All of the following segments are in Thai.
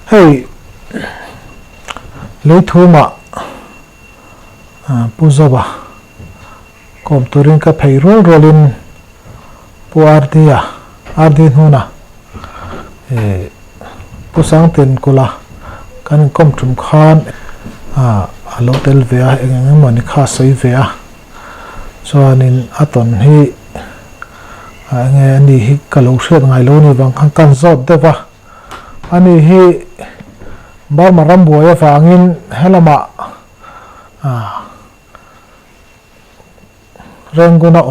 hey lấy thu mà puzo ba kom turin ka payroll rolin pu ardi huna pu sang tin kula kan kom trum khan local vea engeng mani kha sei vea chuanin aton hi nge ni hi kalo hret ngai lo ni wang kan zot dewa ani hi bar maram boya wangin helama renguna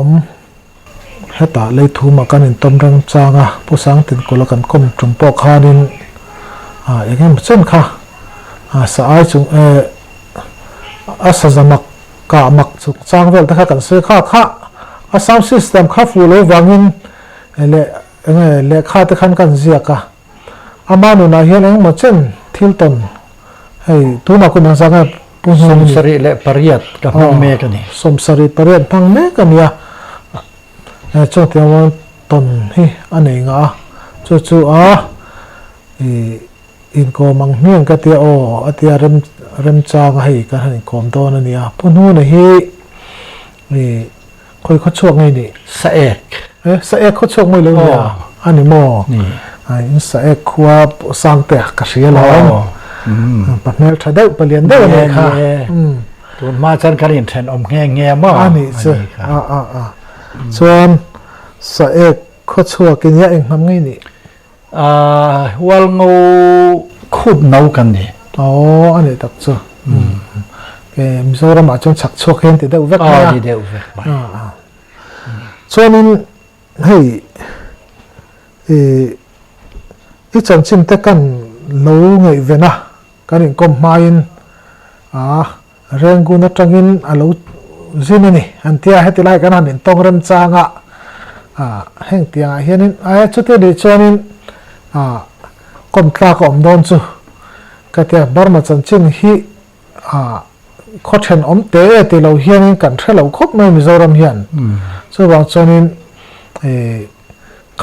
heta lei thu ma kanin tom rang changa pusang tin kola kan kom chumpo khanin engem chen kha sa ai chung asazamak ka mak chuk chang vel ta kan se kha sound system kha fulo wangin le kha te khan kan zia ka amanu na hian eng ma chen thilton hei tuna ko nang sanga som sari le pariat ka me ka ni som sari pariat phang me ka nia cho tiang ton hi anei nga chu in ko mang hiang ka tia atia rem chang hei ka han kom do na nia punu na hi khoi kho chuak ngai ni sa ek kho chuak mai lo nia ani mo ni in sa ek khwa sang te ka ria lo panel thadau palian de ne kha tun ma chan karin then nge ma ani che chuan sa ek kho chuak in ya eng ham ngai ni wal ngo khut nau kan ni ani tak chu ke mizoram a chung chak chuak hen ti deuh vek na di deuh vek ba chuanin hei i chan chin te kan lo ngei vena kanin kom main renguna tangin alo zinani antia hetilai kan hanin tongrem changa heng tia hianin chute de chuanin kom tla kom don chu katia barma chan chin hi khothen te te lo hianin kan thelo khop mai mizoram hian chu wang chuanin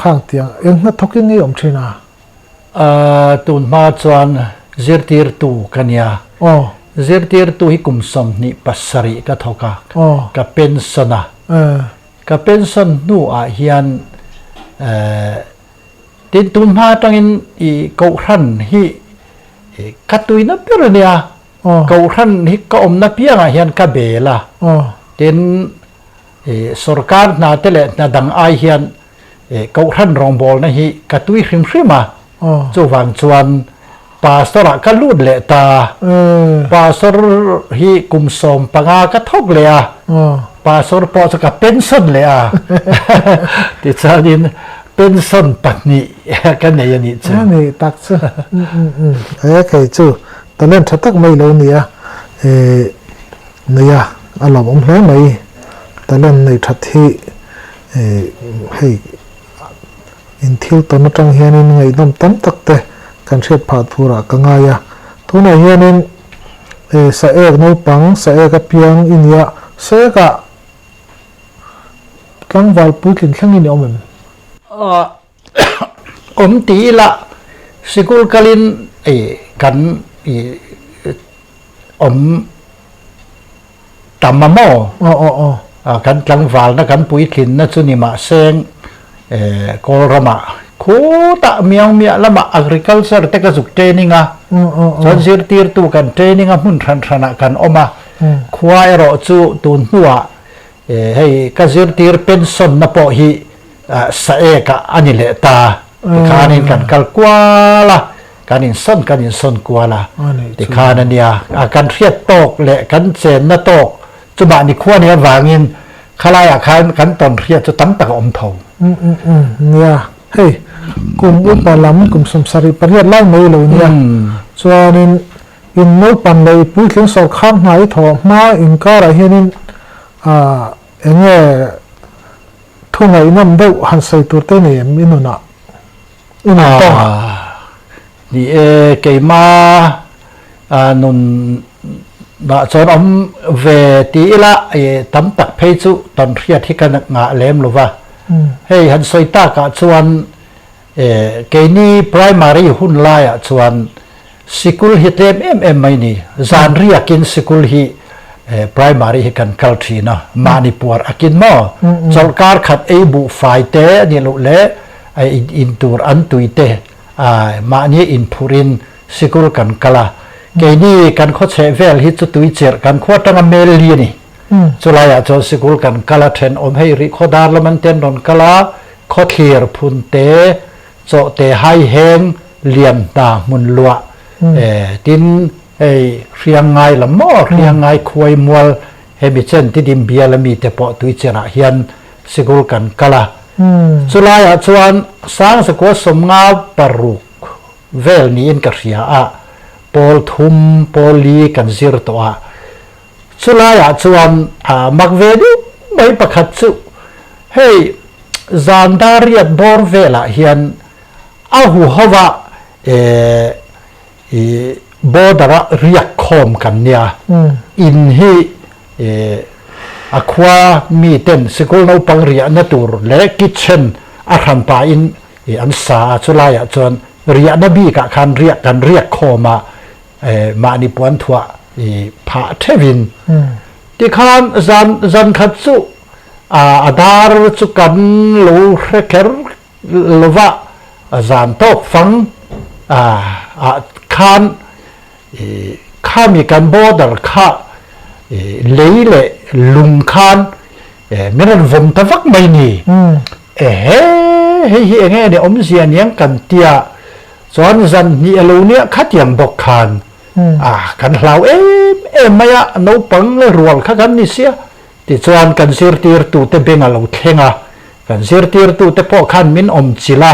khang tia eng na thokin ni thina tun ma chuan zirtir tu kania zirtir tu hi kumsom ni pasari ka thoka ka pensona ka pension nu a hian tin tun ma tangin I ko ran hi katui na pirania ko ran hi ka omna pianga hian ka bela tin sarkar na tele na dang ai hian ko ran rongbol na hi katui hrimhrima chu wang chuan pastora ka lut le ta pastor hi kumsom panga ka thok le pastor po ka pension le ti chanin pension patni ka nei ani cha nei tak cha kai chu talen thatak mai lo nia nia alom hle mai talen nei thathi hei in thil ton tang hianin ngai dom tam takte kan thret phat phura kangaya thuna hianin sa ek no pang sa ek piang inia se ka tlang wal pukin thlangin omem ti la sikul kalin kan tamamo kan tlang wal na kan pui thlin na chuni ma seng kolrama khuta miang mia lama agriculture te ka zuk training chan zir tir tu kan training mun thana kan oma khwai ro chu tun huwa hei ka zir tir pension na po hi sa eka anile ta kanin kan kalkwala kanin son kwala ti kanania kan riat tok le kan chen na tok chuba ni khwani wangin khalaya kan ton riat chu tam tak om tho nia hei kum upalam kum somsari pariat lai mai lo nia chuanin in mo pan lei pui thleng sor khang ngai tho ma in kara hianin enge thungai nam deuh han sei tur te nei minuna ina to ni keima nun ba chon om ve ti la tam tak phei chu ton riat hi kan nga lem lova hei han soita ka chuan ke ni primary hun la ya chuan sikul hi tem em mai ni zan ria kin sikul hi primary hi kan kalthina manipur akin mo sarkar khat ei bu fai te ni lo le in tur an tuite mani in phurin sikul kan kala ke ni kan kho che vel hi chu tui cher kan kho tanga mel li ni chulaya cho sikul kan kala then om hei ri khodar laman ten don kala kho thlir phun te cho te hai heng liam ta mun lua tin riang ngai la mo riang ngai khoi mual hemi chen ti dim bia la mi te po tui chera hian sikul kan kala chulaya chuan sang sa ko som nga paruk vel ni in ka ria a pol thum poli kan zir to a chulaya chuan makvedi mai pakhat chu hei zandariat bor vela hian ahu hova bodara riak khom kan nia in hi akwa mi ten sikul no pang ria na tur le kitchen a khan pa in an sa chulaya chuan ria na bi ka khan ria kan riak khoma mani puan thua pha thevin ti khan zan khat chu adar chu kan lo reker lova zan tok fang khan mi kan bodar kha leile lung khan meran vom ta vak mai ni hi enge de om zian yang kan tia chon zan ni alo nia khatiang bok khan kan hlau maya no pang le rual kha kan ni sia ti chuan kan sir tir tu te benga lo thlenga kan sir tir tu te po khan min om chila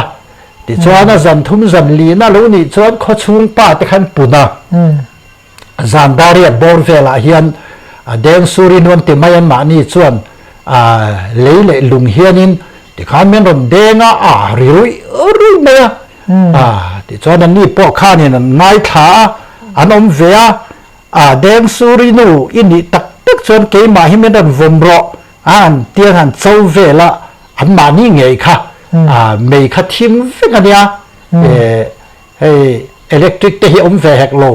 ti chuan zan thum zan li na lo ni chuan kho chung pa te khan puna zan daria bor vela hian deng surin wan te mayan ma ni chuan leile lung hianin ti khan men ron denga rirui maya ti chuan an ni po khanin an ngai tha an om vea deng surinu ini tak chuan ke ma hi men ron vom ro an tiang han chau vela an ma ni ngei kha mei kha thim vekania hei electric te hi om ve hek lo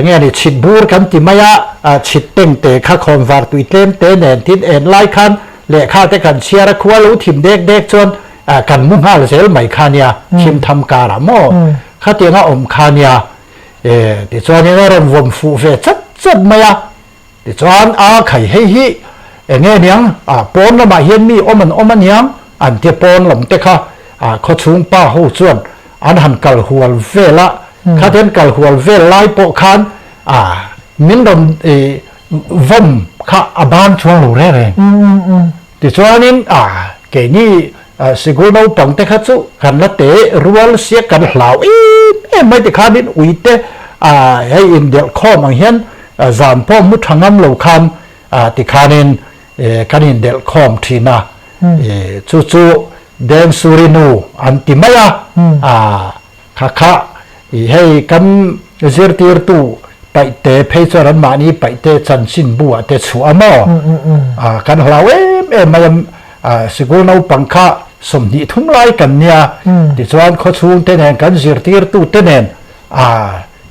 nghe ni chit bur kan ti maya chit teng te kha khom var tui tlem te nen tin en lai khan le kha te kan chiara khwa lo thim dek chuan kan mung hal zel mai khania thim tham kara mo kha te nga om khania ti chuan ni ron vom fu ve chat maya ti chuan khai hei hi nghe niang pon la ma hian mi oman niang an te pon lam te kha kho chung pa ho chuan an han kal hual vela kha ten kal hual vel lai po khan min ron vom kha aban chuang lo re ti chuanin ke ni sigul no pang te kha chu kan la te rual sia kan hlau mai te khanin uite hei in del khom ang hian zam po mu thangam lo khan ti khanin kanin del khom thina chu den surinu antimaya kha hei kan zir tir tu pai te phei charan mani pai te chan sin bua te chu amo kan hlau mayam sigul no pangkha somni thum lai kan nia ti chuan kho chung te nen kan zir tir tu te nen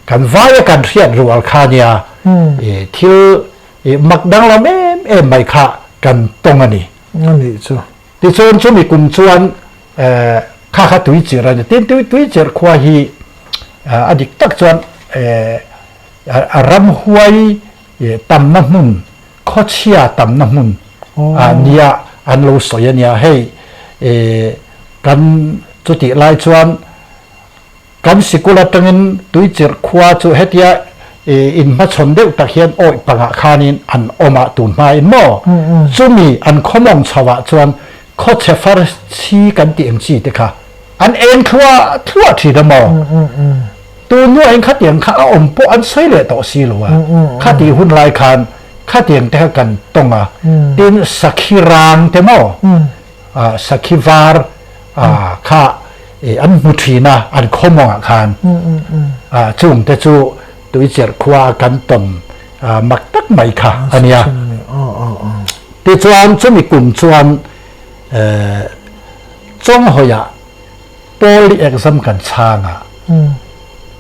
kan vai kan riat rual khania thil makdang lam mai kha kan tongani ani chu ti chuan chu mi kum chuan kha tui chira ni tin tui chir khwa hi adik tak chuan ram huai tam na mun kho chia tam na mun nia an lo soyania hei kan chuti lai chuan kan sikula tangin tui chir khwa chu hetia in ma chon deuh tak hian oi panga khanin an oma tun ma in mo chumi an khomong chawa chuan kho che far chi kan ti em chi te kha an en thua thi da mo tu nu en kha tiang kha om po an sei le to si lo wa kha ti hun lai khan kha tiang te kan tonga tin sakhirang te mo sakhivar kha an muthina an khomong khan chung te chu tui cher khwa kan tom mak tak mai kha ania ti chuan chumi kum chuan chong hoya poli exam kan changa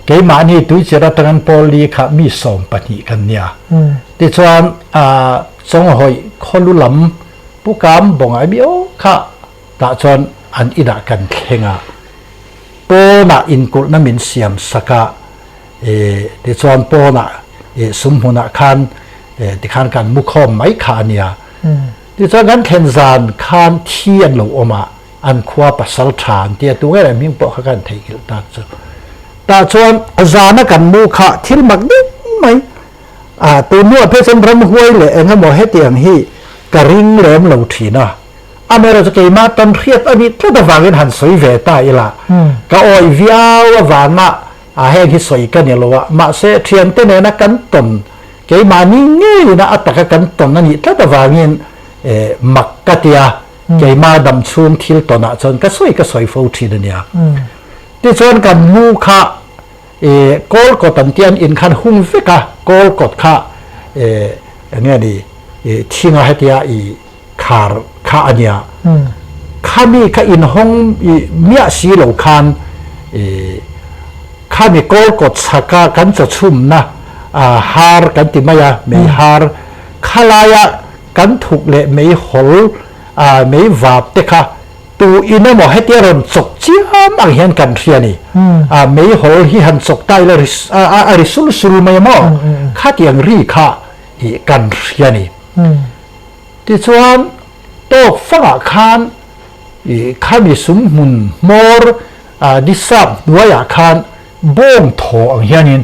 ke ma ni tu chira tangan poli kha mi som pani kan nia ti chuan song hoi kholulam pukam bongai bio kha ta chuan an ida kan thenga po na in kul na min siam saka ti chuan po na sum huna khan ti khan kan mu khom mai kha nia ti chuan kan thlen zan khan thian lo oma an khwa pasal than ti tu ngai ming po kha kan thei kil ta chu ta chuan azana kan mu kha thil mak ni mai tu nu a phe sem ram huai le enga mo he tiang hi ka ring lem lo thina ameraจะเกมาตอนเรียบอันนี้ถ้าตะวางกันหันสวยเวตายละก็อ้อยวิาววานะแห่งที่สวยกันเนี่ยเราว่ามาเสเทียนเต้นเนี่ยนะกันตนเกมานี่งี้นะอัตตะกันตนนั่นนี่ถ้าตะวางกันมักกะเตียเกมาดำชุนทิลตนะจนก็สวยฟูทีเนี่ยที่จนกันมูคะกอลกตันเตียนอินคันหุ่งฟิกะกอลกดคะเนี่ยดีที่งาเฮตียอีข้าอันเนี้ยข้ามีข้าอินห้องเมียสีเหล่าคันข้ามีกอลกดสักกันจะชุ่มนะฮาร์กันติมายาไม่ฮาร์ข้าลายกันถูกเละไม่หอลไม่วาบเตค่ะตัวอินน่ะให้เตี้ยรอนจกเจียมอังเห็นกันเทียนี่ไม่หอลที่หันจกได้เลยริสุลไม่มอข้าเตียงรีข้ากันเทียนี่ที่ส่วนโต๊ะฝรั่งคันข้ามีสมมุนมอร์ดิสับด้วยอาคารบ่งทออังเฮียนิน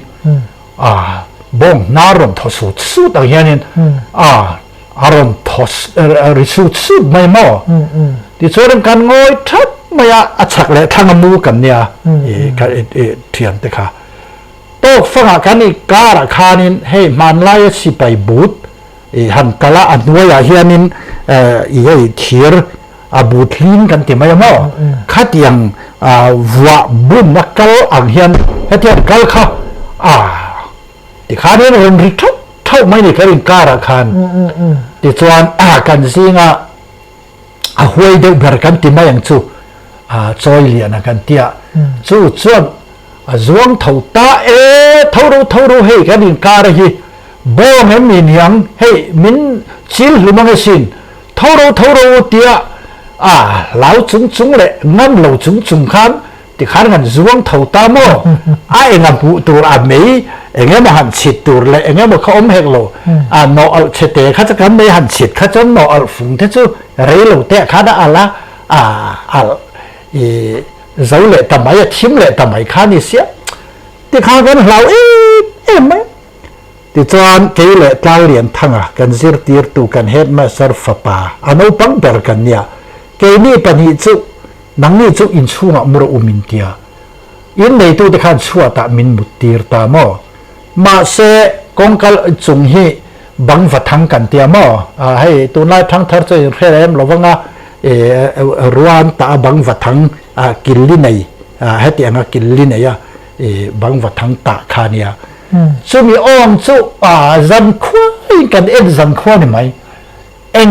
บ่งนารมทอสุดอังเฮียนินอารมทอริสุดไม่มอที่ส่วนการงอยทัดไม่อัชักเลยทางมูกันเนี่ยการเทียนเตค่ะโต๊ะฝรั่งคันนี่การอาคารนินให้มันไล่สิไปบูดหันกะละอันด้วยอาเฮียนินเทียร์บูทลินกันที่ไม่มอขัดยังวัวบุญนักกลอังเฮียนให้เทียนกลข้าที่ข้าเนี่ยเราริทุเท่าไม่ได้การินการะคันที่ส่วนกันสิงหวยเดือบกันที่ไม่ยังจู่จอยเลียนกันเตียจู่ส่วนจวงเท่าตาเท่ารู้ให้การินการะฮีบ่เห็นมีอย่างให้มินชิลหรือมังสินเท่ารู้เตียเหล่าจุงเลยงั้นเหล่าจุงคันที่ขันกันจวงเท่าตามองันผู้ตัวไม่เงี้ยมาหันฉิดตัวเลยเงี้ยมาเขาอมเหกโลนอเฉตข้าจะกันไม่หันฉิดข้าจะนอฝุ่งที่จู่เรื่อยโลเตะข้าได้อะไรเจ้าเลยทำไมทิมเลยทำไมข้านี่เสียที่ข้ากันเหล่าไหมที่จวนเกลี่ยตาเลียนทั้งกันซิร์ตีร์ตูกันเฮ็ดมาสร์ฟป่าอันนู้ปังเบลกันเนี่ยเกนี่ปนิจุนังนี่จุอินชูงมุรอุมินเตียอินในตู้ที่ขันชัวตามินมุตีร์ตามอมาเสกงกัลจุงฮีบังวัดทั้งกันเตียมอให้ตัวไล่ทั้งทัศน์จะเรียมเราว่าง่ะรวนตาบังวัดทั้งกิลลินัยให้เตียงกิลลินัยบังวัดทั้งตาคานียจู่มีองจู่จันขวายกันจันขวานี่ไหม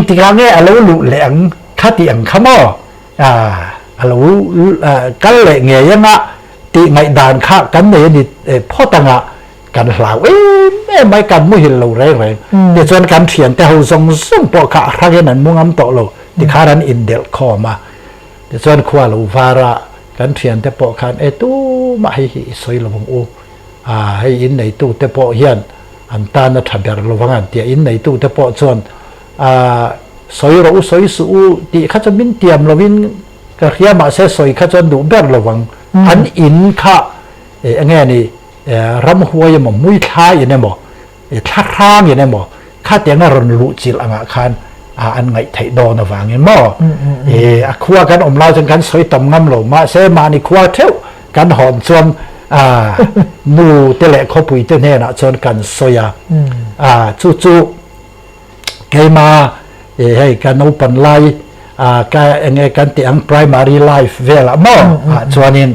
ที่การเนี่ยเราลุแหลงขัดยังขมอเรากันแหลงเงี้ยยังตีไงด่านข้ากันเนี่ยนี่พ่อตังกันหลาวไม่กันมุ่งเห็นเราแรงเดี๋ยวส่วนการเถียนแต่เราส่งปอกขาข้าแค่นั้นมุ่งอ้ำต่อเราที่ข้านั้นอินเดลคอมาเดี๋ยวส่วนขวาเราฟาระกันเถียนแต่ปอกขาตู้มาให้สวยเราบงโอให้อินในตู้แต่ปอเฮียนอันตานะทับเบลระวังอันเตียอินในตู้แต่ปอส่วนสอยเราสอยสู้ที่ข้าจะมินเตียมเราวินกระเทียมมาเสสอยข้าจะดูเบลระวังอันอินข้าเงี้ยนี่รำหัวยังมุ้ยท้ายอย่างนี้บ่ท่าทางอย่างนี้บ่ข้าเตียงน่ารนลุจิลอ่างคันอันไงไทยดอนระวังเงี้ยบ่ขวากันอมลาวจนกันสอยต่ำงำหลมาเสมานี่ขวาเท่ากันหอนส่วนนูเตะเละเขาปุยเตะเนี่ยนะจนกันสอยจู่เกมาให้กันเอาปันไลกันเงี้ยกันเตียง primary life เวลาบ่ส่วนนี้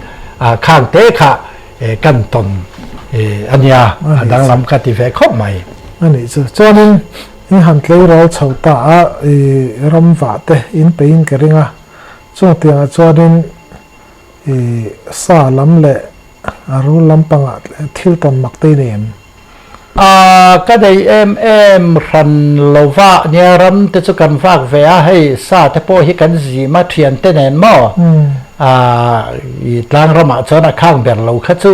ข้างเตะค่ะกันตนอันนี้ดังลำกัดที่แฝงเข้าใหม่อันนี้ส่วนนี้หันเลี้ยเราชาวตารำวัดอินไปอินกันเองส่วนที่ส่วนนี้สาลำเละ aru lampanga thil ton makte nemก็ได้รันโลวะเนี่ยรำแต่จุกันฝากเวียให้ซาแต่พอให้กันสีมาเทียนเต้นเองมั่วอีทางรำมาจนข้างเบลเราขัดจุ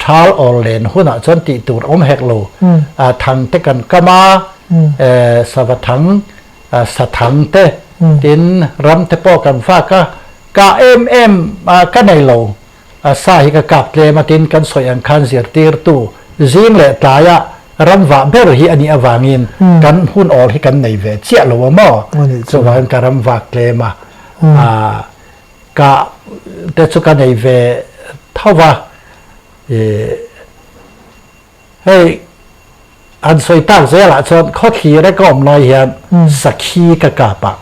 ทาลออเลนหุ่นจนติตูดอมเฮกโลทางเตกันก็มาสวัสดิ์สถังเตตินรำแต่พอกันฝากก็ก็ในโลซาฮิกกับเลมาตินกันสวยอังคันเสียตีร์ตูจิงเล่ตายะรำว่าเบอร์ฮีอันนี้อวางินกันหุ่นออกให้กันในเวทเชี่ยหรือว่ามั่วสวรรค์การรำว่าเคลมาก็แต่สุกันในเวทเท่าว่าให้อันสวยตั้งเสียละจนข้อขีได้ก็อมลอยเห็นสักขีกะกะปะ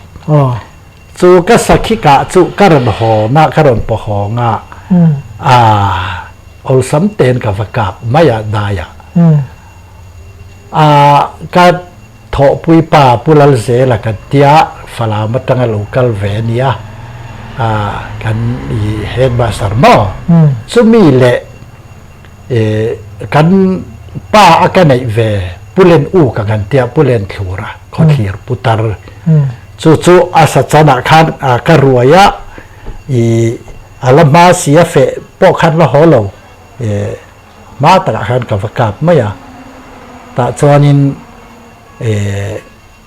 จูก็สักขีกะจูก็รำหอนะก็รำปะหองะเอาสำเต็นกับกับไม่อยากได้ก็ทอปุยป่าปุลลเซละกันเตียฟลามาตั้งโลกาลเวเนียกันเฮดบาสาร์มอสมีเละกันป้าอากันในเวปุเลนอูกันเตียปุเลนทัวระขอขีรปุตารจู่อาศัยนักขันการรวยะอาลมาเสียเฟปอกขันละหัวเรามาตระขันกับไม่อะแต่จวนิน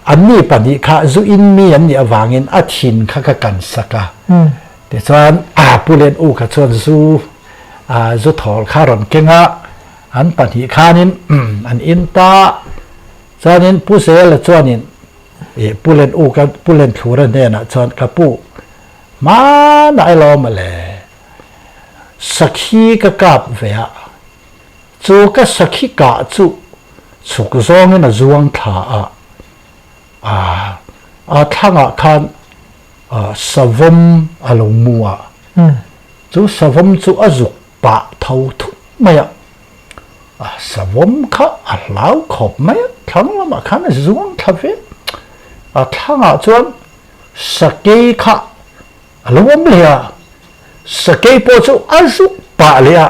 อันนี้ปณิข้าจุอินมีอันนี้วางินอัชินข้ากันสักแต่จวนผู้เล่นอูข้าจวนจุถอลข้ารอนเก่งอันปณิข้านินอันอินตาจวนินผู้เสียละจวนินผู้เล่นอูกับผู้เล่นถูระเนี่ยนะจวนกับผู้มาได้ลอมาเลยสักขีกับเวียจูก็สักขีกะจูสุกซองเนี่ยจวงท่าทั้งคันสวมอารมณ์มัวจูสวมจูอจุกปะเท่าทุกไม่สวมข้าเหลาขบไม่ทั้งละมาคันจวงท่าเวทั้งจวนสกีข้าอารมณ์เลยสกีพอจูอจุกปะเลย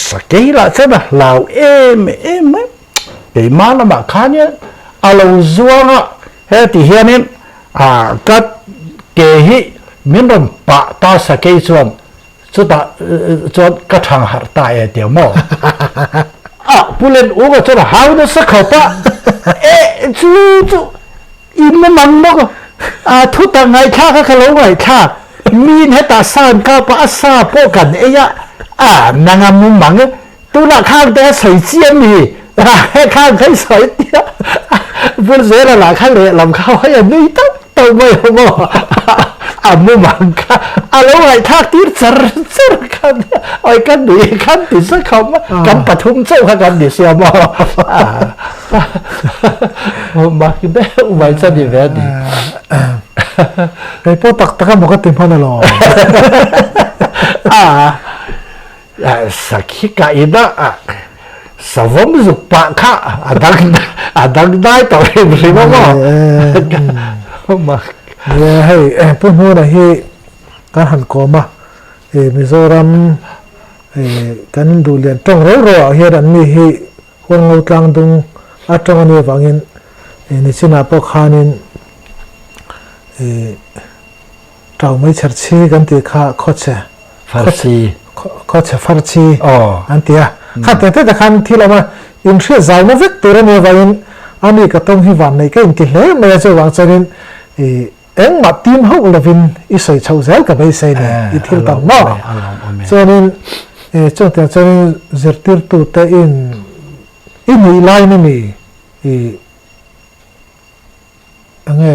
สกีละใช่ไหมเหลาไม่เดี๋ยวมาละมาคันเนี่ยอาลูจวงเฮติเฮียนินกัดเกหิมินรมปะตาสเกยจวนสุดาจวนกระทังหัดตายเดียวมั่วผู้เล่นอูก็จวนหาวน์สักขบจู่อินมันมั่งทุตังไงข้าก็ขลุ่มไงข้ามีนให้ตาสานก้าปะซาพวกกันนางมุมมังตัวนักข้างแต่ใส่เจียนนี่ให้ข้างใครใส่เดียพูดเสียละข้างเลยลำข้าวให้นี่ต้องไม่มั่วมุมมังค่ะแล้วไอ้ท่าตีสรกันไอ้กันดีกันติดสักคำกันปฐุมเจ้ากันดีเสียมั่วมาคือแบบอุบายจะดีแบบนี้ไอ้พวกตักมันก็เต็มพอนะหรอสักขีกะอินะสวมจุกปะข้าดังได้ต่อเรื่องสิมั่วมาให้พูดนะให้การหันกอมามิโซรัมกันดูเรียนต้องรอเฮียดันมีให้คนงูกลางดุงอัตราเนียฟังเงินนี่ชินาปกขานินเราไม่เชื่อชีกันตีข้าโคชฟาร์ซีโคชฟาร์ซีอันเตียข้าแต่คันที่เรามาอินเชื่อใจมาวิกตัวเนียฟังเงินอันนี้ก็ต้องให้วันในก็อินติเล่ไม่ใช่วางใจนินมาทีมเขาเลวินอิสัยชาวเซลกับไอ้เซนี่อิทิลตันนอฉะนั้นช่วงที่ฉะนั้นเจติร์ตุเตอินอีไลน์นี่อันนี้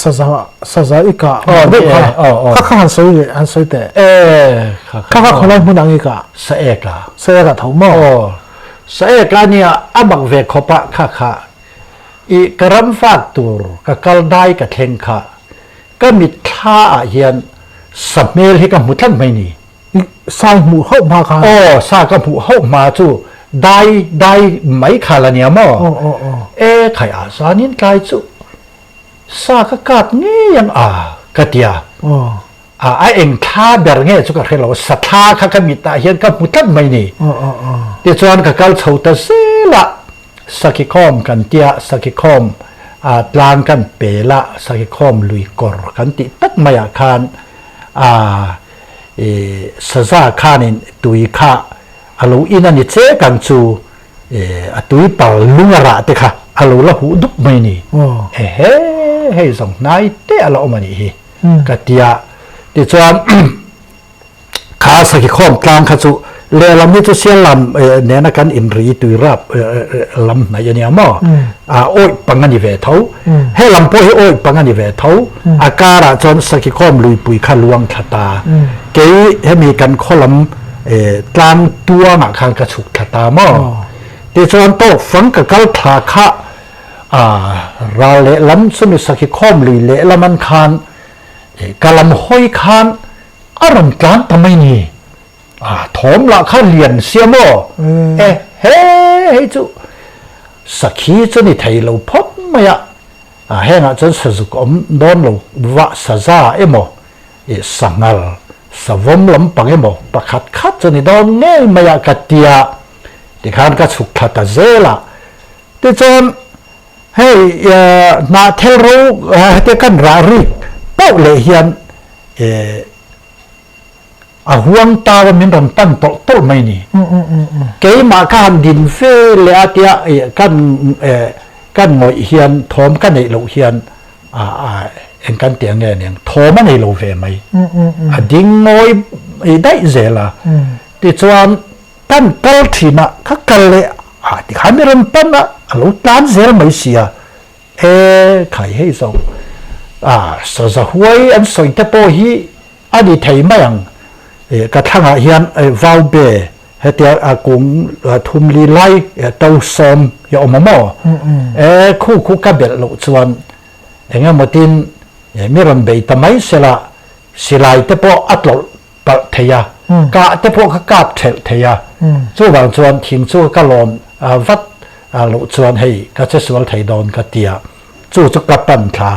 ซาซาอีกาข้าหันสวยแต่ข้าคนละมุนังอีกาเสกะทั้งหมดเสกะเนี่ยอับักเวกขปะข้าอีกรำฟากตูร์กับกลได้กับเทงค่ะก็มีท่าเฮียนสับเมลให้กับหมู่ท่านไม่นี่สายหมู่เข้ามาค่ะสายกับหมู่เข้ามาจู่ได้ไม่ขาละเนี่ยมั้งใครอาสานินกายจู่สากกัดนี่ยังกะเดีย ไอเองท่าเบรเงี้ยสุกเรลวสัทธาข้าก็มีตาเห็นกับมุตัดไม่นี่เดี๋ยวชวนกับการเช่าตาเสละสักคอมกันเตียสักคอมตลางกันเปละสักคอมลุยกอร์กันติตัดไม่อาคารสซาคานินตุยข้าอาลูอินันนิเจกันจูตุยปาลุงระเตค่ะอาลูละหูดุกไม่นี่เฮ้ส่งนายเตะอาลูมันนี่กัตยาเดี๋ยวชวนข้าสักคอมกลางข้าจูเลลำนี้จะเสียลำเนี่ยนักการอินรีตุยรับลำไหนอย่างเนี้ยมั้งโอ้ยปังงันดีเวทเอาให้ลำพอให้โอ้ยปังงันดีเวทเอาอาการจนสักคอมลุยปุยข้าลวงขตาเกี่ยให้มีการข้อลำกลางตัวมาข้างกระฉุกขตามั้งเดี๋ยวชวนโตฟังกับการทาข้าเราเลลำสมิสักคอมลุยเลลำมันคานกาลำห้อยคานอารมณ์กลางทำไมนี่ถมละข้าเลียนเสียมั้งเฮ้จูสักขีจนี่ไทยเราพบไหมเฮ้งจนสุกโดนเราว่าสะจ้ามั้งสังกัลสวมลำปังมั้งประคัดคัดจนี่โดนเงี้ยไม่กัดเตียที่ข้างก็สุกขัดเจละที่จนให้นาเทรูที่กันราริกเป้าเลยเฮียนห่วงตาว่ามันรันตั้งโตไม่นี่เกี่ยมาการดินเฟลอาเตียกันงอยเฮียนทอมกันในโลเฮียนเอ็งกันเตียงเนี่ยทอมในโลเฟไหมดิ้งงอยได้เจล่ะที่ชวนกันเปิดที่น่ะก็กันเลยที่ข้ามีรันตั้งนะเราตั้งเจลไม่เสียใครให้ส่งสะหวยอันสวยแต่พอฮีอดีตไทยไม่ยังกระทั่งเฮียนวาวเบเหตุกุงทุมลีไลเต้าซอมยอมมอคู่กับเบลลุชวนเงี้ยมาตินมีรันเบยทำไมเสละสิไลแต่พออัตโลปะเทียกะแต่พอกับกับเทียสู้บางชวนทิ้งสู้กะลอนวัดลุชวนให้ก็จะสวนไทยดอนกะเตียสู้จุกกับปันทา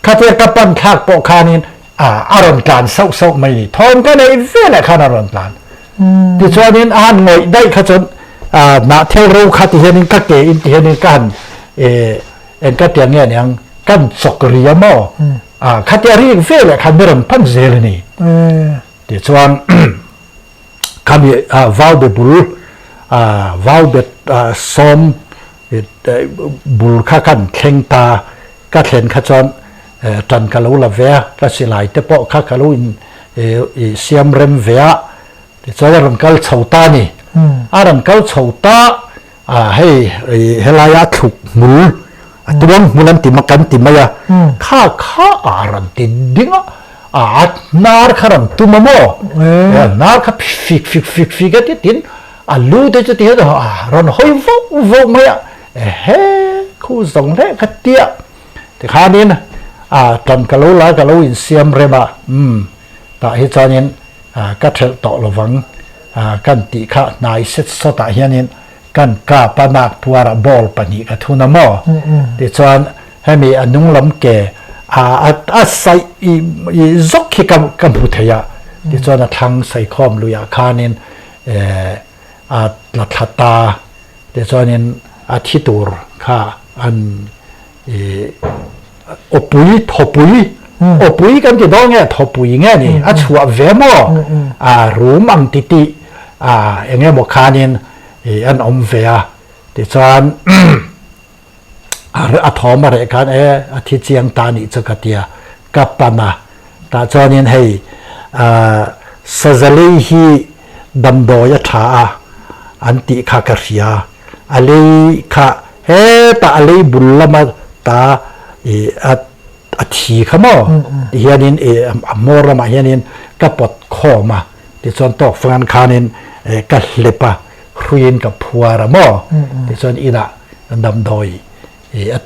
คาเทียกับปันทาปกคานินอารมณ์การเศร้าไม่ดีทอนก็ในเวลาขนาดอารมณ์การที่ชวนนี้อ่านงอยได้ขจนนาเทรูคาที่เห็นก็เกอินที่เห็นกันเอ็นก็เตียงเนี่ยยังกันสกเรียมอคาที่เรียกเวลาขนาดมันพันเซลนี่ที่ชวนคำวาวเบบุลวาวเบซอมบุลข้ากันเข่งตาก็เห็นขจนจันกะลูละเวียก็สิไลแต่พอข้ากะลูอินเสียมเร็มเวียที่จะรันกัลเฉาตานี่รันกัลเฉาตาให้เฮลายาถูกมุลตัวงมุลันติมากันติมายาข้ารันติดิ้งนาร์คารันตุมโมนาร์คฟิกกันตินลูเดจติเหรอรันหอยวกมายาคู่ส่งเล่ขัดเตียที่ข้านี้นะจันกะลูละกะลูอินเซียมเรบะแต่เหตุการณ์นี้ก็เทลต่อระวังกันติข้านายเซตสตาเฮียนินกันกาปนักพัวระบอลปนิกทุนามอที่ชวนให้มีอนุลำเกอาศัยจกขี้กัมพูเทียที่ชวนทางใส่ข้อมลุยอาคานินลัทตาที่ชวนนินอาทิตูร์ข้าอันอปุยทอปุยกันที่ดองเนี่ยทอปุยเงี้ยนี่ชัวเวมรูมังติอย่างเงี้ยบอกคานินอันอมเวียที่จวนทอมอะไรกันอาทิตย์เชียงตานิจกเตียกับปานาแต่จวนนี้ให้สซาลีฮีดัมโดยถาอันติขากระเสียอะไรข้าตาอะไรบุลละมาตาอาทีขโมเฮียนินมอร์มาเฮียนินก็ปดคอมาที่ส่วนตอกฟังคานินก็เล็บรุยนกับพัวระมอที่ส่วนอีน่ะดำดอย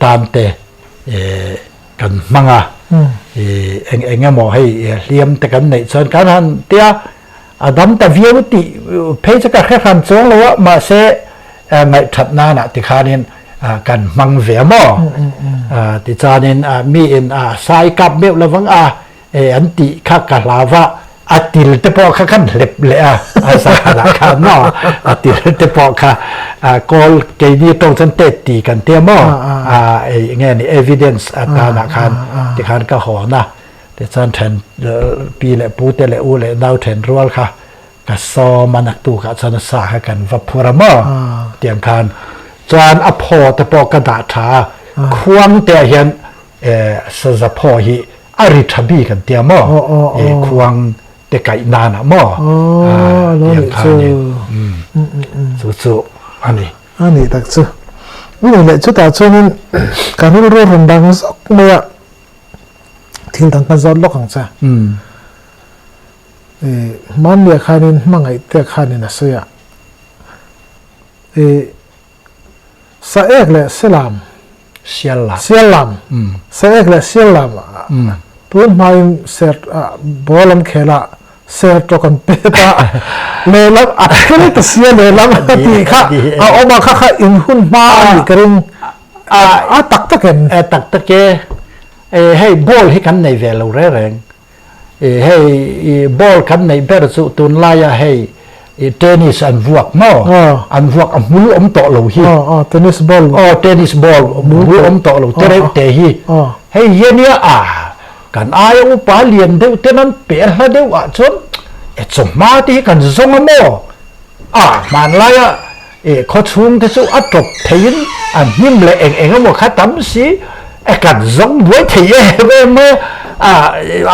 ตามเตกันมังเองมอให้เลี้ยมแต่กันในส่วนการหันเตียดำแต่วิวติเพจก็แค่ขันสองแล้วว่ามาเสไงถัดหน้าน่ะที่คานินกันมังเวียมอติจานินมีสายกับเบลระวัง อันติข้ากะลาวะอาติลเตปอข้าขันเล็บเลยอาสาละข้าน้ออาติลเตปอข้ากอลเกนี่ตรงสันเตตีกันเตียมอไงนี่ evidence ตาหนักขันที่ขันก็หอนะแต่สันแทนปีเละปูเตเละอูเละดาวแทนรัวค่ะก็ซอมันนักตูกับสันสากันวับพูระมอเตียงขันจานอภอตปอกระดาษาควงแต่เห็นสะพอฮีอาริทบีกันเตียมอควงแต่ไก่นานอะมอเตียงขันนี่สู้ๆอันนี้ตักซื้อนี่แหละชุดตาช่วงนี้การที่เราเริ่มดังสักเมื่อที่ทางการสอนโลกของจ้ามันเดียขานินมั่งไอเดียขานินนะเสียสะเอกเลยเซลามเสียลามสะเอกเลยเซลามตัวมาอินเซอร์บอลมเคล่าเซอร์ตกันเปต้าเลลับอัดก็เลยตัดเสียเลลับตีข้าเอามาข้าอินหุ่นมาอีกเรื่องตักตะเกนตักตะเกให้บอลให้กันในเวลาแรงให้บอลกันในเบอร์สุตุนลายให้เทนนิสอันวกมออันวกมุลอมโตโลฮีเทนนิสบอลเทนนิสบอลมุลอมโตโลเตเรเตฮีให้เยเนียกันอายอุปาเลียนเดวเทนันเปรเดวจนสมมาที่กันซงมอมันลายเขาชุงที่สุอัตรเทียนอันหิมเลยเองก็บอกข้าตั้มสิกันซงด้วยเทียเมื่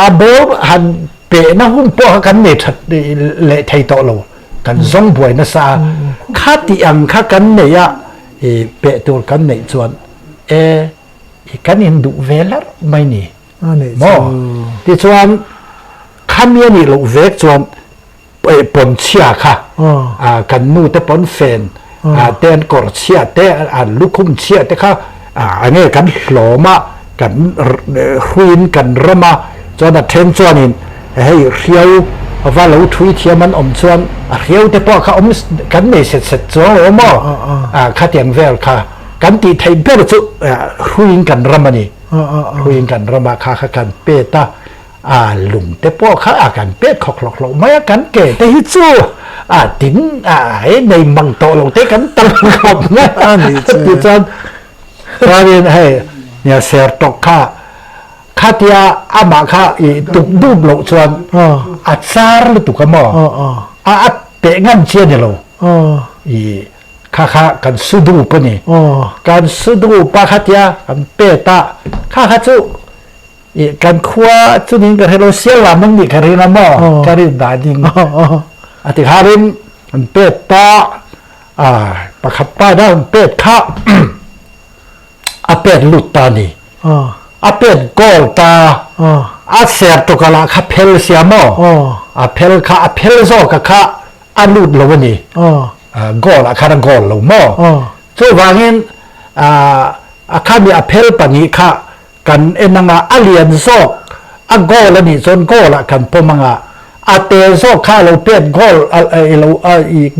อโบหันเปนะหุ่นพวกกันเนี่ยเละไทยโตโลกันซงบวยนะซาข้าตีอังข้ากันเนี่ยเปตัวกันเนี่ยส่วนกันเห็นดูเวลาไม่นี่มอที่ส่วนข้ามีนี่ลูกเวกส่วนปนเชียค่ะกันนู่นแต่ปนเฟนเต้นกอดเชียเต้ลูกคุ้มเชียแต่ข้าอันนี้กันหลอมากันคุยกันระมาจนเทนจวนินให้เรียวว่าเราทุยเทียมันอมชวนเรียวแต่พอเขาอมกันไม่เสร็จจวงอมข้าเตียงเวลค่ะกันตีไทยเบลจุคุยกันระมานี่คุยกันระมาข้ากันเปต้าลุงแต่พอข้ากันเป็ดขอกหลอกไม่กันเกแต่ฮิจูติ้งในมังโตลงเตกันตลอดนะติดจนตอนนี้ให้เนี่ยเสียตกข้าที่อามาข้าตุกดูบลงชวนซาร์ลุตุกมอเตะงั้นเชียเนี่ยเราข้ากันสุดูปนี่การสุดูปะข้าที่กันเปต้าข้าจูกันขวาจุดนี้ก็ให้เราเสียละมันนี่การินามอการินดาดิงติฮารินมันเป็ดตาปะขับป้าได้มันเป็ดข้าเป็ดลุตตานี่เป็ดโกลตาเสียตุกละข้าเพลเสียมอเพลข้าเพลโซข้าลุดลงนี่โกลข้าโกลลงมอส่วนว่าเงินข้ามีเพลปนีข้ากันนังอาเลียนโซกโกลนี่ส่วนโกลกันพมังเตโซข้าเราเป็ดโกลเรา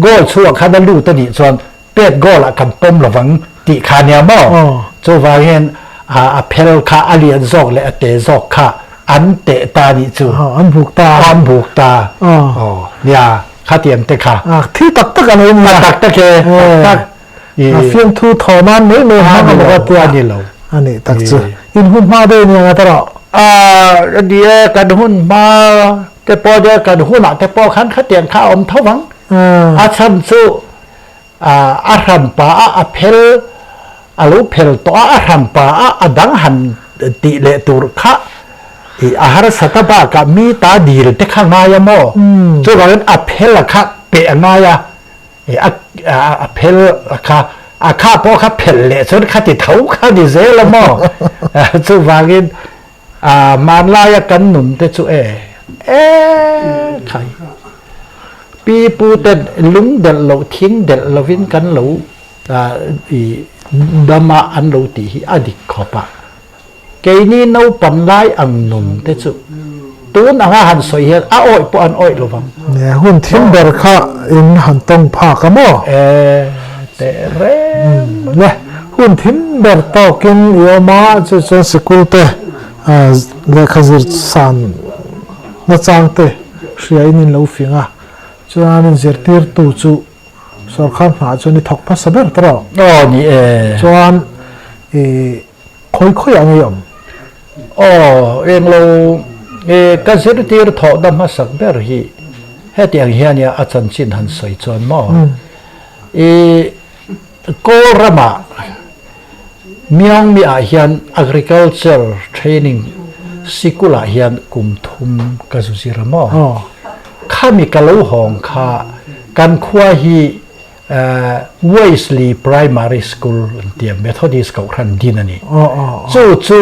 โกลชั่วข้าได้รู้ตัวนี้ส่วนเป็ดโกลกันพมระวังติขาเนียมส่วนว่าเห็นเพลข้าอาเลียนโซกและเตโซข้าอันเตตานี่จู่อันผูกตาเนี่ยข้าเตรียมเตะข้าที่ตักตะกันเลยนะตักตะเกเฟียงทูทอมันไม่ห้ามบอกว่าตัวนี่เราอันนี้ตักซื้ออินหุ่นมาได้เนี่ยนะตลอดเดี๋ยวกันหุ่นมาแต่พอเดี๋ยวกันหุ่นแต่พอขันข้าเตียงข้าอมเท่าวังชันสู้รัมปาเพลลูเพลตัวรัมปาดังหันติเลตุรข้าอาหารสัตว์บ้ากับมีตาดีเลยแต่ข้างในยามจู่ว่าเป็นเพลข้าเปะง่ายเพลข้าพอข้าเพลเลยส่วนข้าติดเท้าข้าดิเซลมอจู่ว่ากินมันลายกันหนุนแต่จู่ใครปีปูเต็นลุงเดลเราทิ้งเดลเราวินกันเราดามาอันเราตีอดีตขอบปะเกนี่เราปันลายอันหนุนแต่จู่ตัวนั้นหันสวยเห็นอ้อยปอนอ้อยระวังเนี่ยหุ่นทิ้งเบอร์ข้าอินหันตรงผากกันมั้งแต่เร่เนี่ยหุ่นทิ้งเบอร์ตอกินยามาจะสกุลเตะเลขสิสัน na chang te hria in lo finga chuan in zirtir tu chu sarkhan hna chu ni thok pa saber tro ni chuan khoi ang yom eng lo ka zirtir tho da ma sak ber hi hetiang hian ya achan chin han soi chuan mo ko rama miang mi a hian agriculture training sikula hian kum thum ka zu sira mo khami ka lo hong kha kan khua hi Wesley Primary School the Methodist ko ran din ani chu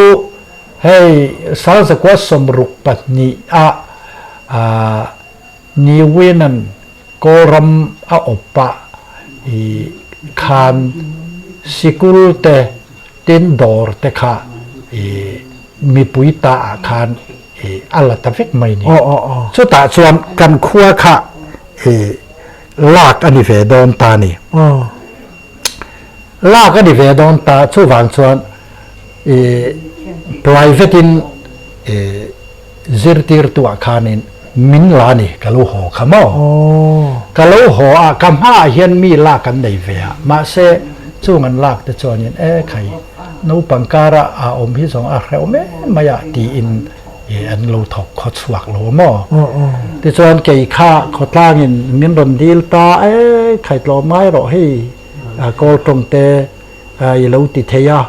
hey sa kwa somruk patni ni wenan koram a opa khan sikul te tin dor te kha mi puita khan ala ta vek mai ni chu ta chuan kan khua kha lak ani ve don ta ni lak ani ve don ta chu wang chuan private in zirtir tu khanin min lani kalu ho khamo kalu ho a kamha hian mi la kan nei ve ma se chungan lak te chonin khai no pangkara a om hi song a khreu me maya ti in an lo thok kho chuak lo mo te chon kei kha khotlang in min ron dil ta khai tlo mai ro hi kol tong te i lo ti theya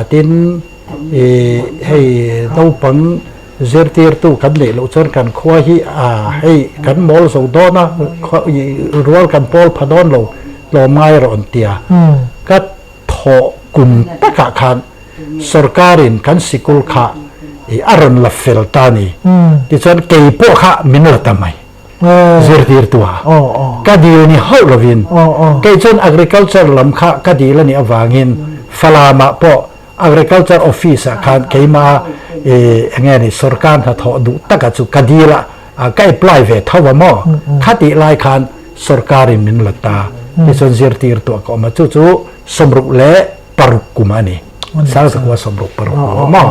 tin hei no pang zirtir tu kan le lo chon kan khwa hi hei kan mol so do na rual kan pol phadon lo mai ro an tia ka tho kum taka khan sarkarin kan sikul kha aron la feltani ti chon kei po kha min la tamai zirtir tu ka di ni ho lovin kei chon agriculture lam kha ka di la ni awangin falama po agriculture office khan keima engani sarkar tha tho du taka chu kadila ka apply ve thawa mo khati lai khan sarkarin min lata ti chon zirtir tu ko ma chu somruk le paruk kumani sa kwa somruk paruk mo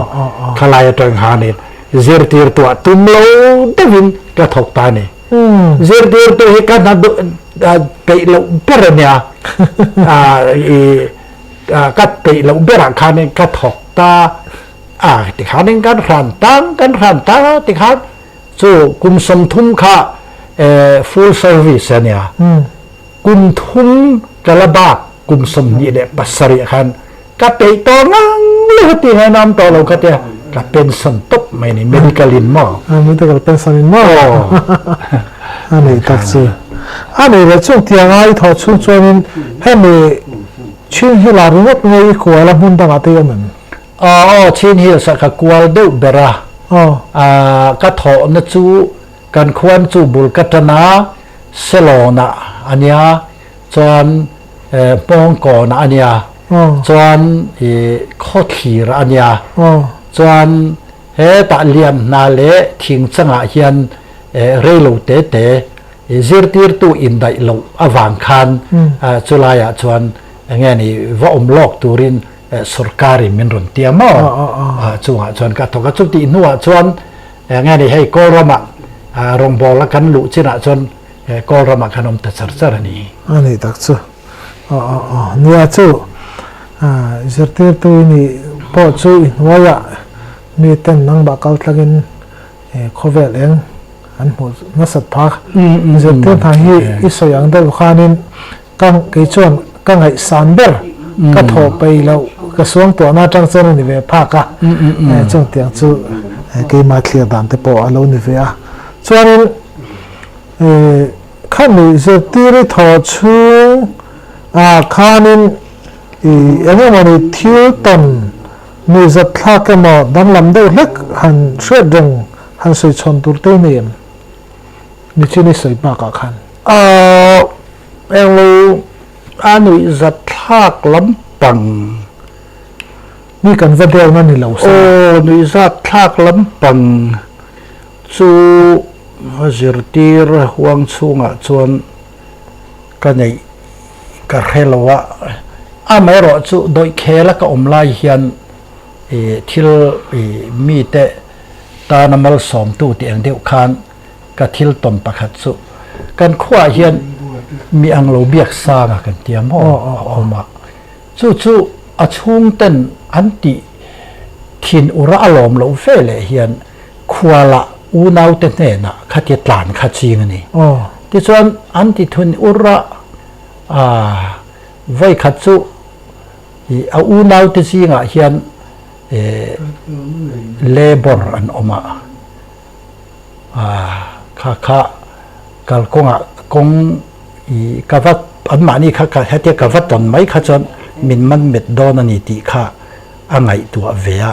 khalai tang hanin zirtir tu tumlo devin ka thok ta ni zirtir tu he ka na pe lo pernya ka pe lo bera khanin ka thok ta ti khanin kan ran ta ti khan chu kum som thum kha full service ania kum thum kalaba kum som ni de pasari khan ka pe to ngang le ti hanam to lo ka te ka pen som top mai ni medical in mo medical pension in mo ani tak chu ani le chu tiang ai tho chu chuanin he me chin hi la rungot ngai ko la mun da ate yamen chin hi sa ka kwal do bera ka tho na chu kan khwan chu bul katana selona ania chuan pong ko na ania chuan kho thir ania chuan he ta liam na le thing changa hian relo te zirtir tu in dai lo awang khan chulaya chuan ngani va lok turin sarkari min ron tiamo chunga chuan ka thoka chu ti nuwa chuan ngani hei kolrama rongbol kan lu china chuan kolrama khanom ta char ani tak chu nia chu zirtir tu ni po chu waya mi ten nang ba kal tlagin khovel eng an mu na sat pha zirtir tha hi isoyang da khanin kang ke chuan ka ngai sanber ka tho pei lo ka suang to na tang chen ni ve pha ka chung tiang chu ke ma clear dan te po alo ni ve a chuanin khan ni zirtir tho chu khanin ene mani thil ton ni zat thla ke mo dan lam de lek han shred deng han soi chon tur te nem ni chini soi pa ka khan elo anui zat thak lampang ni kan va del na ni lo sa nui zat thak lampang chu zirtir huang chunga chuan ka nei ka helwa mai ro chu doi khela ka omlai hian thil mi te ตานามัลสอมตู้ที่อังเดียวคานกะทิลตนประคัดสุกันขวาเฮียนมีอังโลเบียกซางกันเตียมอมาจู่อาช่วงเต้นอันติขินอุระอารมณ์เราเฟลเฮียนขวาละอูนาวเต้นน่ะขัดหลานขัดจีงนี่ที่ส่วนอันติทุนอุระไว้ขัดสุเอาอูนาวเต้นจีงเฮียนเลเบอร์อันออกมาข้ากลกงกวัดอันมานี่ข้าเทียกวัดตอนไม่ข้าจนมินมันเม็ดโดนนี่ตีข้าอันไงตัวเวีย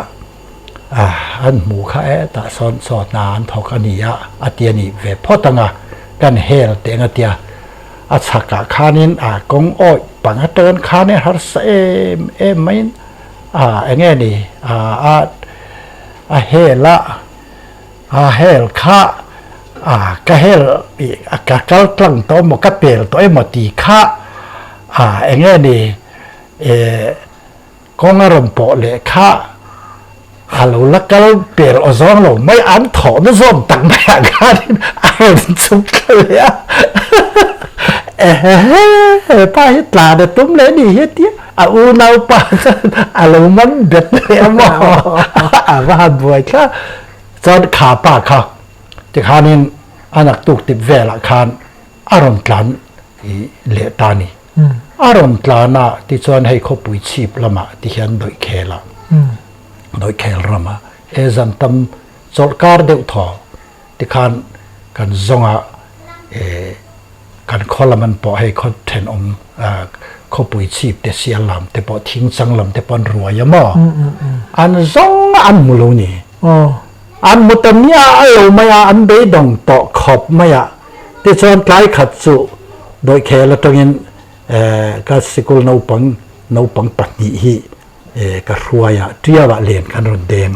อันหมูข้าตาสอนนานทอกอันนี้อันเตียนี่เวพอตั้งกันเฮลเตียงอันเตียอัศกะข้านินกงอ้อยปังเตือนข้าเนี่ยฮัสเอไม่เงี้ยนี่เฮละเฮลข้ากะเฮลกะกลกลังโตมกะเปลตัวหมดตีข้าเงี้ยนี่กงอารมณ์โปเลยข้าเราละกะเปลอซองเราไม่อันถอนส้มตั้งแต่ข้านี่อารมณ์สุขเลยป้าเฮ็ดตาเด็ดตุ้มเลยนี่เฮ็ดเตี้ยอูนาวป้าเรามันเด็ดเลยมั้งว่าบ่อยค่ะจนขาป้าค่ะที่ข้านี่อันนักตุกติดเวลาคานอารมณ์กลั่นเละตานี่อารมณ์กลั่นที่ชวนให้เขาปุยชีพละมาที่เห็นโดยแค่ละโดยแค่ละมาจันทำจดการเดือดทอที่ข้านกันจงกันข้อละมันพอให้เขาเทนองเขาปุยชีพแต่เสียลำแต่พอทิ้งสังลำแต่พอรัวยามอันจงอันมุลุนี่อันมุตเนียเราไม่อันเบดงต่อขอบไม่ที่ชวนไกลขัดสุโดยแค่ละตรงนี้ก็สิกุลนปังปัตนิฮีก็รวยเที่ยวเลียนกันรนเดง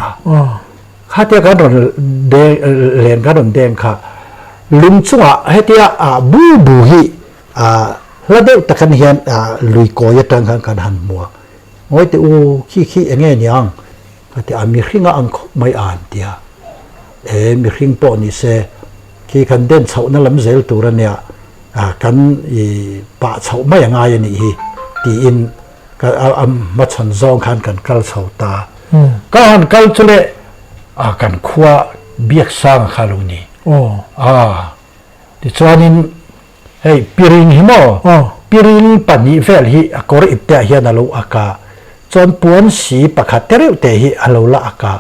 ข้าเที่ยวกันรนเดงเลียนกันรนเดงค่ะลุงชัวให้เที่ยวบูฮีแล้วเด็กตะกันเห็นลุยโกยตังกันหันมัวโอ้ยแต่ขี้อย่างเงี้ยยังก็แต่มีขิงอังไม่อ่านเดียมีขิงปอนี่เสขี้กันเด่นเสานั่นลำเซลตัวเนี่ยกันป่าเสาไม่ยังไงนี่ตีอินก็มาชนซองกันกัลเสาตาก็หันกัลจุเลกันขวาเบียกสร้างคารุนีที่ชวนนินให้ปีริงหิมอปีริงปันนี้เฟลฮีกอริบเตะเฮียนาลูอากาจนปวนสีประคัดเตริวเตฮีอาลูละอากา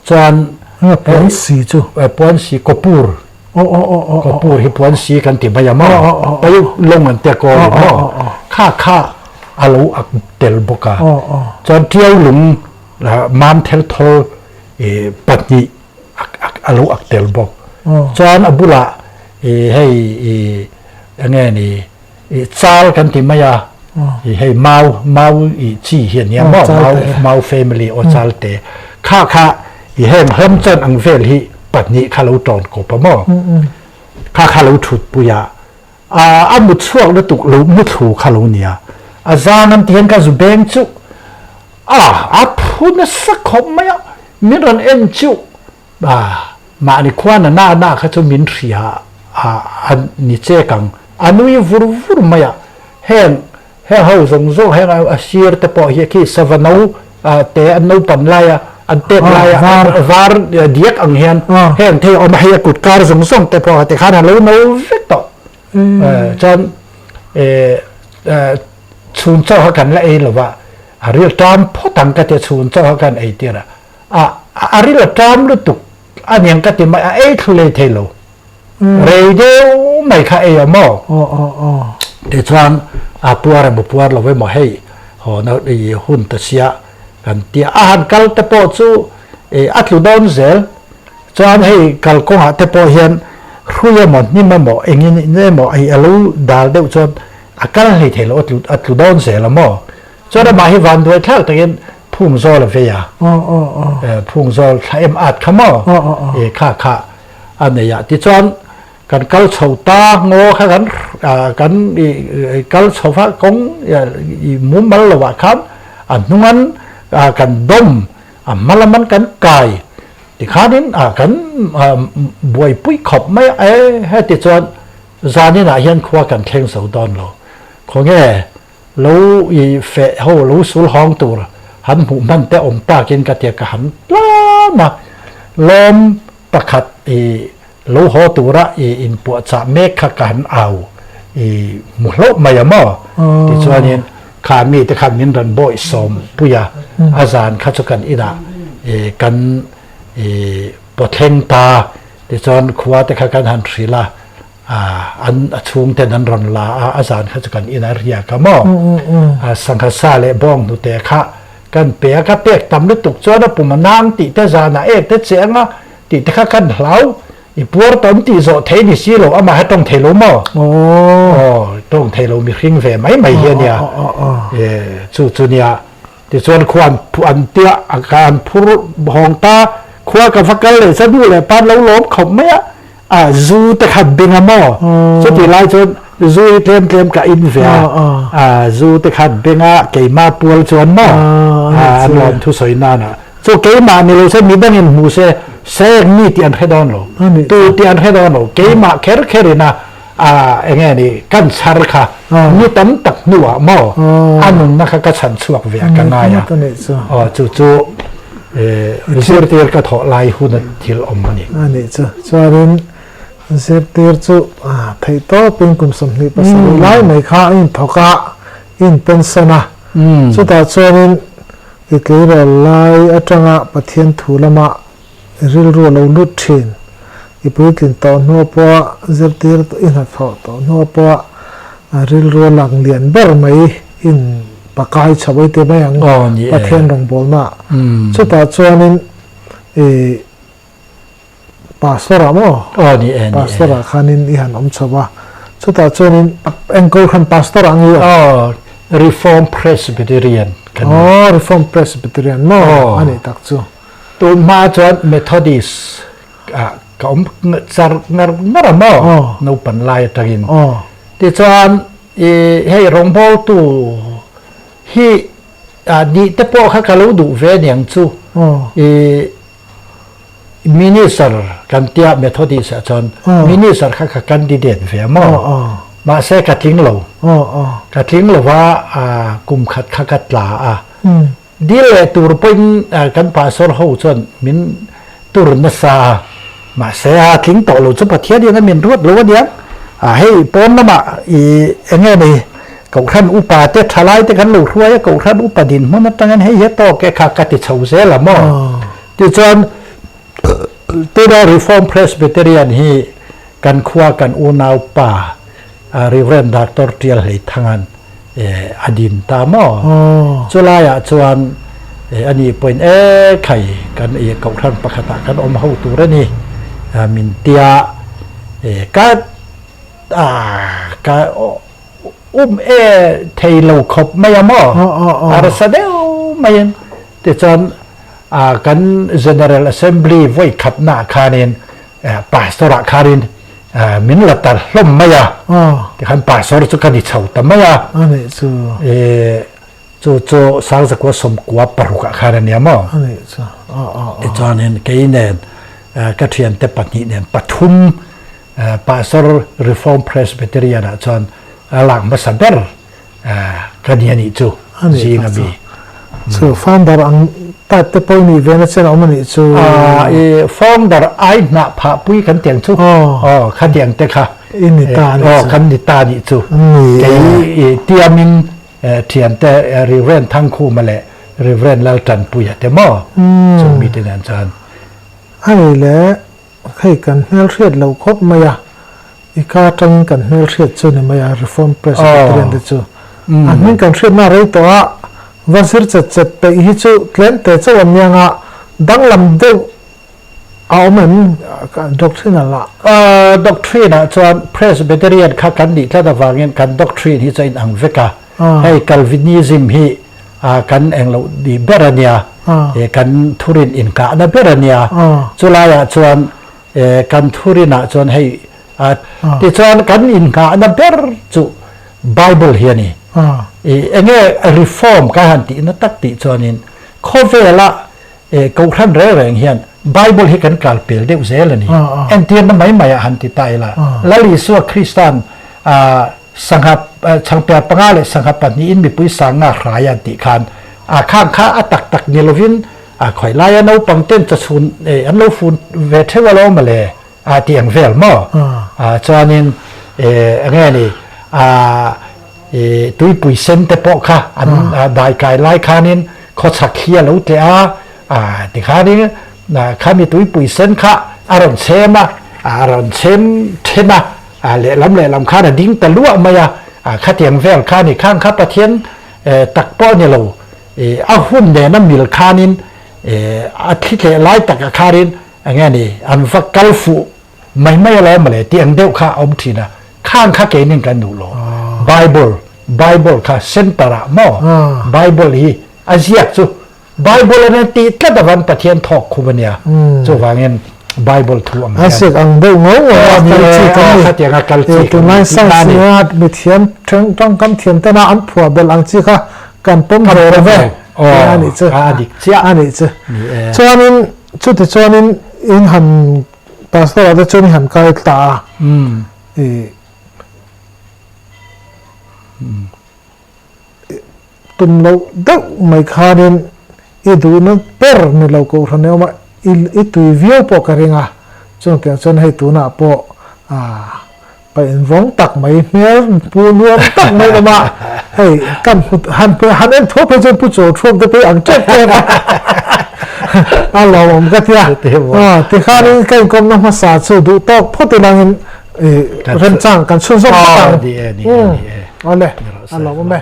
จนปวนสีจูปวนสีกปูร์กปูร์ที่ปวนสีกันติมายามอไปลงมันเตะกอข้าอาลูอักเตลบกาจนเที่ยวหลุมมันเทลทอลปันนี้อาลูอักเตลบกจนอบุละให้อันนี้นี่ซาลกันที่มายาให้เมาชี้เห็นเนี่ยเมาเฟมิลี่อซาลเตข้าให้เริ่มจนอังเวลที่ปัจนี้ข้าเราตอนกบมอข้าเราถุดปุยามุดช่วงแล้วตุกลุมุดถูข้าเราเนี่ยจานันเทียนกันสุเบงจุพูดนะสักคำไม่มีรันเอ็นจุมาในควันหน้าเขาจะมินเสียอันนี้เจกังอันนี้ฟูไม่เห็นเขาส่งให้อาชีพแต่พอเฮียขี้สวรรค์แต่อันนู้นปันไล่อันเต็มไล่วาร์เดียกอังเห็นที่เอามาให้กุดการส่งแต่พอแต่ข้านั้นรู้นู้ฟิกต่อจนชูนเจ้ากันละหรือว่าเรื่องตามพอตั้งกันจะชูนเจ้ากันเดียร์เรื่องตามรู้ตุกอันยังก็ติมาทุเลเทโลเรเดียวไม่ค่ามอเดี๋ยวฉันปัวเราไว้มาให้หอนหุ่นตะเสียกันที่อาหารกัลตะโปจูอัตลุดอนเซลฉันให้กัลกงหาตะโปเห็นคุยหมดนี่มันบอกนี่บอกอาลูดาลเดียวฉันกัลให้เทโลอัตลุดอนเซลมอฉันมาให้วันด้วยเท่าแต่ยังพุ่งโซลเฟียพุ่งโซลใช้อัดขมอข้าอันนี้ที่ฉันกันกัลชาวตางอกันกัลชาวฟ้ากงมุมมัลลวะครับอันนั้นกันดมมัลมันกันไก่ ที่ข้านี้กันบวยปุ้ยขบไม่ให้ติดจวนจานี่นะยันขวากันเข่งสาวดอนเราของแง่รู้อีเฟะเขารู้สูลห้องตัวหันหูมันแต่อมตากินกระเทียกหันล้ามาล้มประคัดอีรู้หัวตัวละอีอินปวดจะเมฆขกันเอาอีหมุนโลไม่ยามอที่จวนนี้ข้ามีแต่ข้ามินรันบ่อยสมปุยาอาจารย์ข้าจุกันอีดากันปวดเข่งตาที่จวนขวาแต่ข้ากันหันศีลาอันช่วงแต่นั้นรันลาอาจารย์ข้าจุกันอีนารียากามอสังฆาเลบ้องดูแต่ข้ากันเปียก็เปียกตำลึกตุกจวนปุ่มนางติแต่จานาเตเสียงติแต่ข้ากันเหลาอีปัวตอนที่โจเทนิสิโลอามาให้ต้องเทโลมั้ต้องเทโลมีคริ่งเวไม่เฮียเนี่ยจุเนี่ยที่ส่วนควรผู้อันเตียอาการผู้หงตาควากับฟักกันเลยซะดูเลยปานเราล้มขบไม่จูแต่ขัดเบงามอสุดที่ไล่จนจูเตรียมกับอินเวียจูแต่ขัดเบงาเกี่ยมาปัวจวนมออันหลอนทุสอยนานะจูเกี่ยมาเนี่ยเราใช้มีดังเงินมูเซนี่ที่อันให้ดอนเราตัวที่อันให้ดอนเราเกี่ยมาแค่เรนะเองนี่กันชาร์ค่ะนี่ตั้มตักนัวมออันนั้นนะคะก็ฉันสวกเวียกันง่ายจู่เสียทีก็ถอดลายหุ่นที่อมมันนี่อันนี้จ้ะส่วนเสียทีจู่ไทยโตเป็นกลุ่มสมุนภาษาไล่ไม่ข้าอินทอกะอินเป็นสนะสุดท้ายส่วนอีกเรื่องไล่อัจฉริยะประเทศทุลมาริลรัวเราลุดชินอีปุ่ยกินตอนนัวปัวเสียทีอินหัดทอตอนนัวปัวริลรัวหลังเลียนเบอร์ไม่อินปากกายชาวบ้านเตะไม่ยังประเทศรองบอลมาสุดท้ายส่วนปาสตอร์มั้งปาสตอร์ขันินอีหันอมชาวบ้านสุดท้ายส่วนเอ็งกูขันปาสตอร์อังยูReform Presbyterian Reform Presbyterian มั้งอันนี้ตักจู่ตัวมาจน Methodist ก็จะงารมั้งนูปันไล่ตะกินที่จวนให้รองบอลตัวที่ดีแต่พอเขาเขาดูเวนียงจู่มินิสเตอร์กันเตียเมทอดิสจนมินิสเตอร์เขากันดีเด่นเวียมั้งมาเสกทิ้งเราว่ากุมขัดขัดลาดีเลยตัวเป็นกันภาษาเขาจนมินตัวนัสซามาเสกทิ้งต่อเราจะประเทศเดียวนั้นมินรวดหรือว่าเดียงให้ป้อนน้ำมาอย่างเงี้ยนี่กท่านอุปาเตทลายแต่กันหลุดรวยกท่านอุปดินมันตั้งงั้นให้เยอะต่อแกขากติดเฉาเสียละมั้งที่จนตัวเรา Reform Presbyterian ที่กันขวากันอุณาป่าReverend Dr. เทียลให้ทางานอดินตามอจุลายจวนอันนี้เป็นไข่กันกท่านประคตะกันอมหูตัวนี่มินเตียก็เทโลคบไม่ยามอารสเดลไม่ยันแต่จนกัน General Assembly ไว้ขับหน้าคารินป่าสระคารินมินละตัดล่มไม่ยาที่ขันป่าสระสุกันดิเฉาแต่ไม่ยาอันนี้จู่สร้างสักว่าสมกว่าปรุกคารินเนี่ยมั้งอันนี้จนเนี่ยก็ยินเนี่ยก็เทียนแต่ปัจจุบันเนี่ยปฐุมป่าสระ Reform Presbyterian จนหลังมาสันเดอร์กันยันนี่จู่จีนบีso founder ang tatte po ni Venetian o mani so founder ai na pha pui kan tiang chu khan tiang te kha ini ta ni kan ni ta ni chu ke tiamin thian te Reverend thang khu ma le Reverend Laltan pui te mo chu mi te nan chan ai le khai kan hel riat lo khop maya ika tang kan hel riat chu ni maya Reform Presbyterian te chu an min kan riat na rei toวันสิร์จัดไปฮิจูเคลนแต่เจ้าวันยังดังลำเดียวเอาเหมือนด็อกทรีนละด็อกทรีนะส่วนเพรสเบเตเรียนข้ากันดีถ้าจะฟังเงี้ยกันด็อกทรีที่จะอินอังเวกาให้กัลวินิซึมที่กันเองเราดีเบรเนียกันทุรินอินกานะเบรเนียจุลายส่วนกันทุรินะส่วนให้ที่ส่วนกันอินกานะเบรจูไบเบิลเฮียนี่เงี้ย reform การหันตินัตักติจวนินโคเวละกท่านแรงเฮียน Bible hi kan kalpel deuh zel ani entian na mai mai han ti tai la lali suwa Kristan sanghap changpya pangale sanghap ni in mi pui sanga raya ti khan khang kha atak tak nilovin khoi laya no pangten cha chun an lo fun ve thewalo male tiang vel mo chanin nge ni tui pui sen te po kha an dai kai lai khanin kho chak khia lo te ti khani na khami tui pui sen kha aron chema aron chem thema le lam kha na ding ta lua maya kha tiang vel kha ni khang kha pathian tak po ni lo a hun ne na mil khanin a thi le lai tak a kharin nge ni an va kal fu mai la male tiang deuh kha om thina khang kha ke nin kan nu lo Bible kha sentara mo Bible hi azia chu Bible na ti tla da van pathian thok khubania chu wangin Bible thu am asik ang deuh ngo kalchi kha tianga kalchi tu nai sang siat mi thiam trong kam thiam ta na an phua bel ang chi kha kan pom ro ve ani chu adik chia ani chu chuanin chu ti chuanin in han pastor ada chuan han kai ta tum lo deuh mai khanin i du na per ni lo ko rane ma i tu view po ka ringa chuan ke chuan hei tu na po pa in vong tak mai mer pu nuam tak mai ma hei kan han en tho pe chen pu cho thok de pe ang chet pe alo om ka tia ti khanin kai kom na ma sa chu du tok photo langin ren chang kan sun so di ole alo me